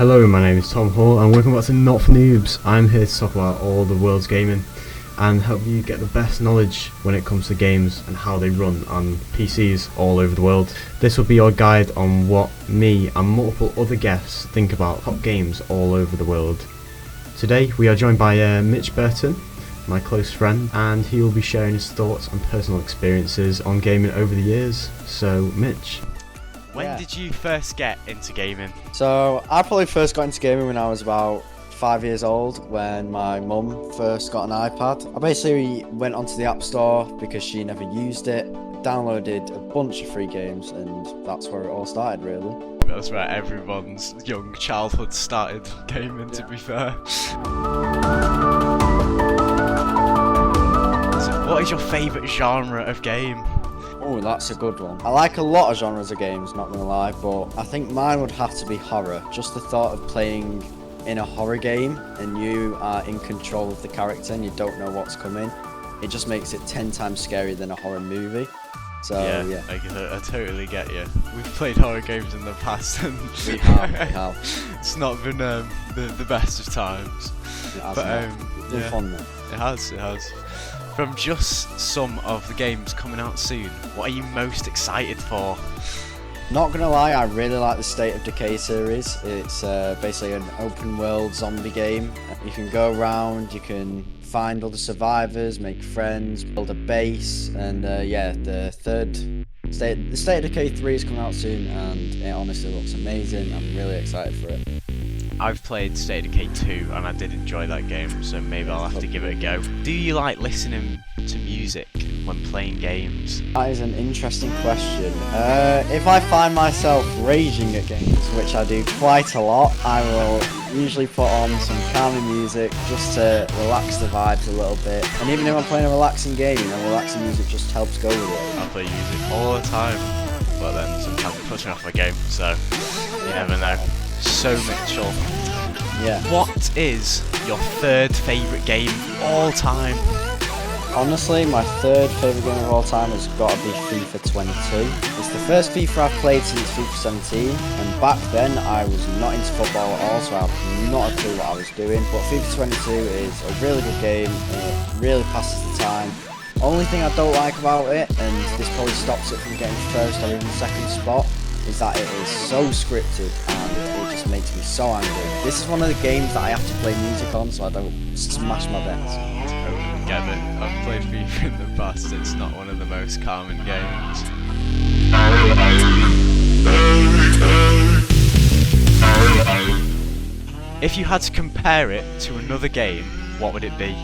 Hello, my name is Tom Hall and welcome back to Not for Noobs. I'm here to talk about all the world's gaming and help you get the best knowledge when it comes to games and how they run on PCs all over the world. This will be your guide on what me and multiple other guests think about top games all over the world. Today we are joined by Mitch Burton, my close friend, and he will be sharing his thoughts and personal experiences on gaming over the years. So Mitch. When did you first get into gaming? So I probably first got into gaming when I was about 5 years old, when my mum first got an iPad. I basically went onto the App Store because she never used it, downloaded a bunch of free games, and that's where it all started really. That's where everyone's young childhood started gaming, to be fair. So what is your favourite genre of game? Oh, that's a good one. I like a lot of genres of games, not gonna lie, but I think mine would have to be horror. Just the thought of playing in a horror game and you are in control of the character and you don't know what's coming, it just makes it 10 times scarier than a horror movie. So yeah. I totally get you. We've played horror games in the past and We have. it's not been the best of times. It has But it's been fun though. It has. From just some of the games coming out soon, what are you most excited for? Not gonna lie, I really like the State of Decay series. It's basically an open world zombie game. You can go around, you can find other survivors, make friends, build a base, and the State of Decay 3 is coming out soon, and it honestly looks amazing. I'm really excited for it. I've played State of Decay 2 and I did enjoy that game, so maybe I'll have to give it a go. Do you like listening to music when playing games? That is an interesting question. If I find myself raging at games, which I do quite a lot, I will usually put on some calming music just to relax the vibes a little bit. And even if I'm playing a relaxing game, relaxing music just helps go with it. I play music all the time, but then sometimes it puts me off my game, so you never know. So Mitchell, what is your third favourite game of all time? Honestly, my third favourite game of all time has got to be FIFA 22. It's the first FIFA I've played since FIFA 17, and back then I was not into football at all, so I have not a clue what I was doing. But FIFA 22 is a really good game, it really passes the time. Only thing I don't like about it, and this probably stops it from getting first or even second spot, is that it is so scripted and it just makes me so angry. This is one of the games that I have to play music on so I don't smash my bets. Totally get it. I've played FIFA in the past, it's not one of the most calming games. If you had to compare it to another game, what would it be?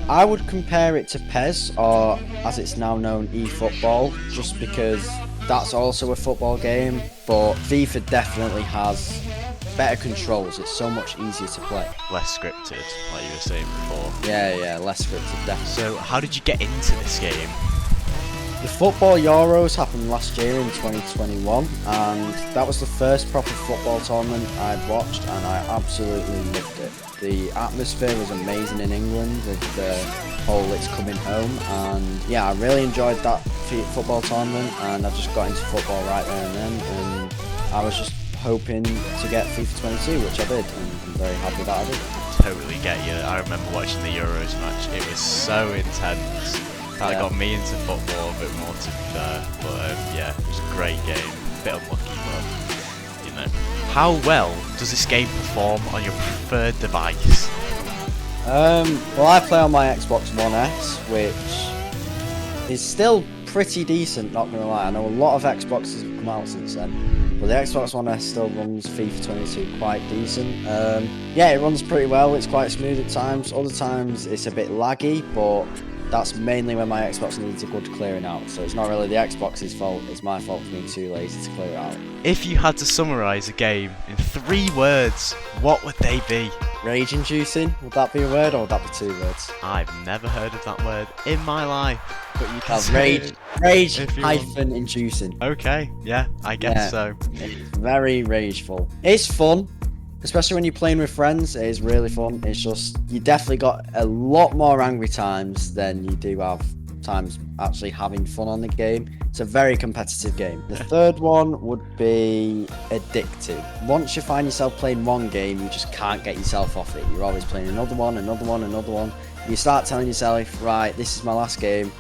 I would compare it to PES, or as it's now known, eFootball, just because that's also a football game, but FIFA definitely has better controls. It's so much easier to play. Less scripted, like you were saying before. Yeah, less scripted, definitely. So how did you get into this game? The Football Euros happened last year in 2021, and that was the first proper football tournament I'd watched, and I absolutely loved it. The atmosphere was amazing in England with the whole It's Coming Home, and I really enjoyed that football tournament, and I just got into football right there and then, and I was just hoping to get FIFA 22, which I did, and I'm very happy that I did. Totally get you. I remember watching the Euros match. It was so intense. That got me into football a bit more, to be fair. But it was a great game. A bit unlucky, but you know. How well does this game perform on your preferred device? Well, I play on my Xbox One S, which is still pretty decent, not gonna lie. I know a lot of Xboxes have come out since then, but the Xbox One S still runs FIFA 22 quite decent. It runs pretty well, it's quite smooth at times. Other times it's a bit laggy, but that's mainly when my Xbox needs a good clearing out. So it's not really the Xbox's fault, it's my fault for being too lazy to clear it out. If you had to summarise a game in 3 words, what would they be? Rage inducing, would that be a word or would that be 2 words? I've never heard of that word in my life, but you can That's say rage if you want. hyphen inducing. Okay, yeah, I guess so. It's very rageful. It's fun, especially when you're playing with friends. It is really fun. It's just, you definitely got a lot more angry times than you do have times actually having fun on the game. It's a very competitive game. The third one would be addictive. Once you find yourself playing one game, you just can't get yourself off it. You're always playing another one, another one, another one. You start telling yourself, right, this is my last game,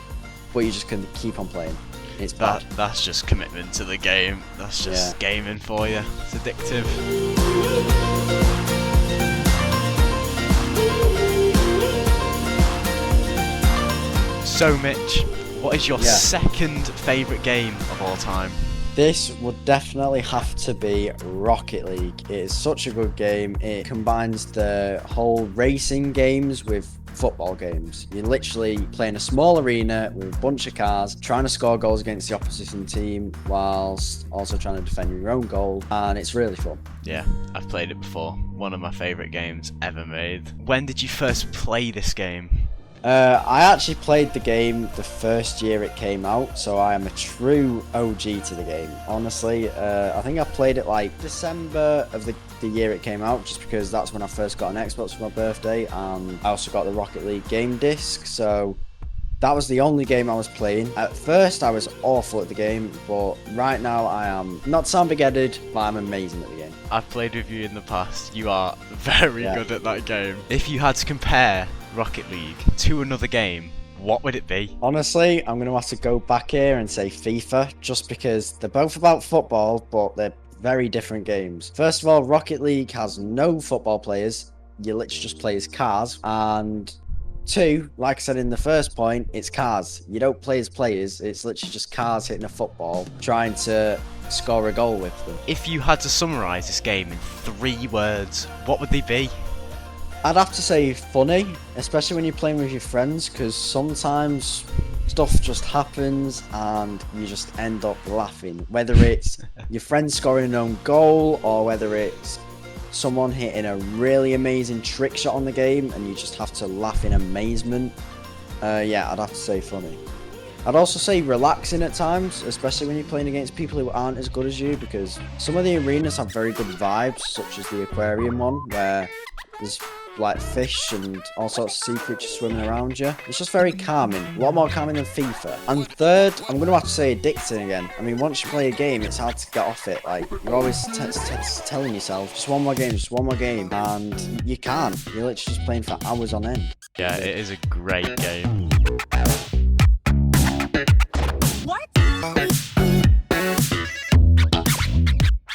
but you just can keep on playing. It's bad. That's just commitment to the game. That's just gaming for you. It's addictive. So Mitch, what is your second favourite game of all time? This would definitely have to be Rocket League. It is such a good game. It combines the whole racing games with football games. You're literally playing a small arena with a bunch of cars, trying to score goals against the opposition team whilst also trying to defend your own goal, and it's really fun. Yeah, I've played it before. One of my favourite games ever made. When did you first play this game? I actually played the game the first year it came out, so I am a true OG to the game. Honestly, I think I played it like December of the year it came out, just because that's when I first got an Xbox for my birthday, and I also got the Rocket League game disc, so that was the only game I was playing. At first I was awful at the game, but right now I am not sound big-headed, but I'm amazing at the game. I've played with you in the past. You are very good at that game. If you had to compare Rocket League to another game, what would it be? Honestly, I'm going to have to go back here and say FIFA, just because they're both about football, but they're very different games. First of all, Rocket League has no football players. You literally just play as cars. And two, like I said in the first point, it's cars. You don't play as players. It's literally just cars hitting a football, trying to score a goal with them. If you had to summarise this game in 3 words, what would they be? I'd have to say funny, especially when you're playing with your friends, because sometimes stuff just happens and you just end up laughing. Whether it's your friend scoring an own goal, or whether it's someone hitting a really amazing trick shot on the game and you just have to laugh in amazement. Yeah, I'd have to say funny. I'd also say relaxing at times, especially when you're playing against people who aren't as good as you, because some of the arenas have very good vibes, such as the aquarium one, where there's like fish and all sorts of sea creatures swimming around you. It's just very calming, a lot more calming than FIFA. And third, I'm going to have to say addicting again. I mean, once you play a game, it's hard to get off it. Like, you're always telling yourself, just one more game, just one more game, and you can't. You're literally just playing for hours on end. Yeah, it is a great game.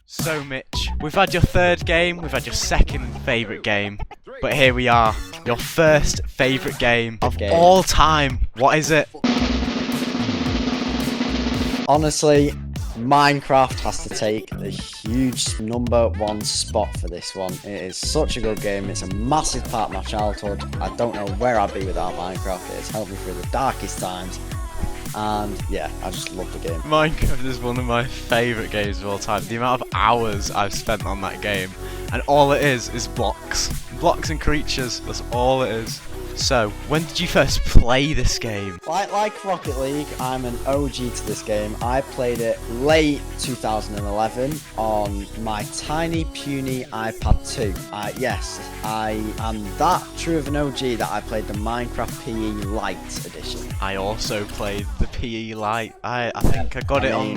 So Mitch, we've had your third game, we've had your second favourite game, but here we are, your first favourite game of all time. What is it? Honestly, Minecraft has to take the huge #1 spot for this one. It is such a good game. It's a massive part of my childhood. I don't know where I'd be without Minecraft. It has helped me through the darkest times. And yeah, I just love the game. Minecraft is one of my favourite games of all time. The amount of hours I've spent on that game, and all it is blocks. Blocks and creatures, that's all it is. So, when did you first play this game? Like Rocket League, I'm an OG to this game. I played it late 2011 on my tiny puny iPad 2. Yes, I am that true of an OG that I played the Minecraft PE Lite edition. I also played the PE Lite. I think I got it on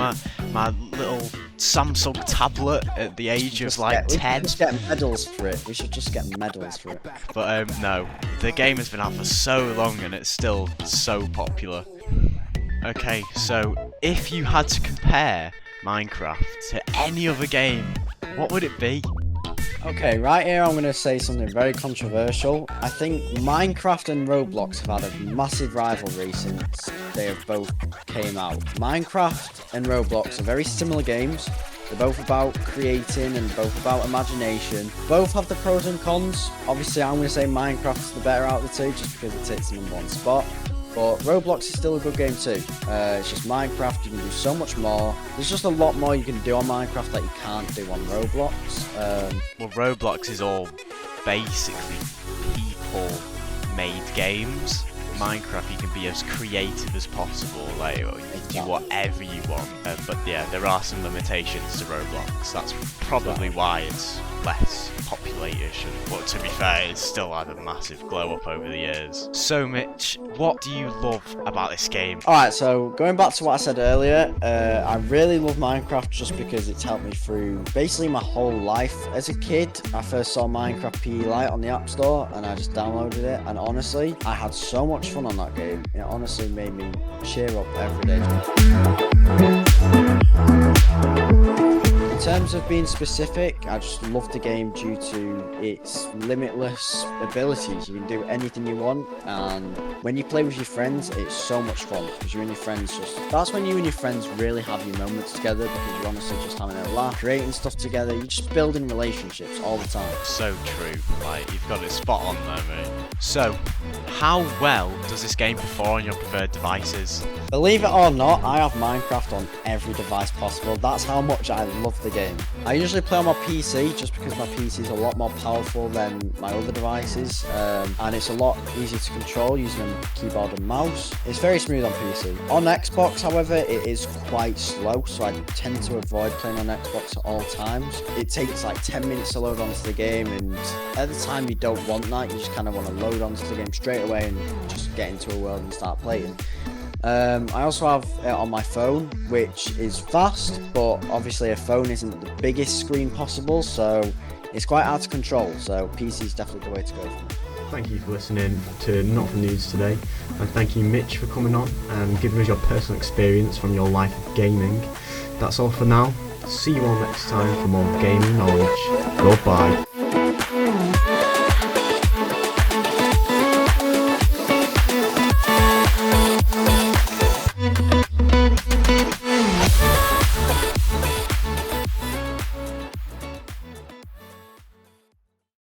my little Samsung tablet at the age of like 10. We should just get medals for it. We should just get medals for it. But no, the game has been out for so long and it's still so popular. Okay, so if you had to compare Minecraft to any other game, what would it be? Okay, right here I'm going to say something very controversial. I think Minecraft and Roblox have had a massive rivalry since they have both came out. Minecraft and Roblox are very similar games. They're both about creating and both about imagination. Both have the pros and cons. Obviously, I'm going to say Minecraft is the better out of the two just because it takes the #1 spot. But Roblox is still a good game too. It's just Minecraft, you can do so much more. There's just a lot more you can do on Minecraft that you can't do on Roblox. Well, Roblox is all basically people-made games. Minecraft you can be as creative as possible, like you can do whatever you want. But yeah, there are some limitations to Roblox. That's probably why it's less population. But to be fair, it's still had a massive glow up over the years. So Mitch, what do you love about this game? Alright, so going back to what I said earlier, I really love Minecraft just because it's helped me through basically my whole life. As a kid, I first saw Minecraft PE Lite on the App Store and I just downloaded it, and honestly, I had so much fun on that game. It honestly made me cheer up every day. In terms of being specific, I just love the game due to its limitless abilities. You can do anything you want, and when you play with your friends, it's so much fun because you and your friends that's when you and your friends really have your moments together, because you're honestly just having a laugh, creating stuff together, you're just building relationships all the time. So true, like you've got it spot on there, mate. So, how well does this game perform on your preferred devices? Believe it or not, I have Minecraft on every device possible. That's how much I love the game. I usually play on my PC just because my PC is a lot more powerful than my other devices, and it's a lot easier to control using a keyboard and mouse. It's very smooth on PC. On Xbox, however, it is quite slow, so I tend to avoid playing on Xbox at all times. It takes like 10 minutes to load onto the game, and at the time you don't want that. You just kind of want to load onto the game straight away and just get into a world and start playing. I also have it on my phone, which is fast, but obviously a phone isn't the biggest screen possible, so it's quite hard to control, so PC is definitely the way to go for me. Thank you for listening to Not For News today, and thank you Mitch for coming on and giving us your personal experience from your life of gaming. That's all for now. See you all next time for more gaming knowledge. Goodbye.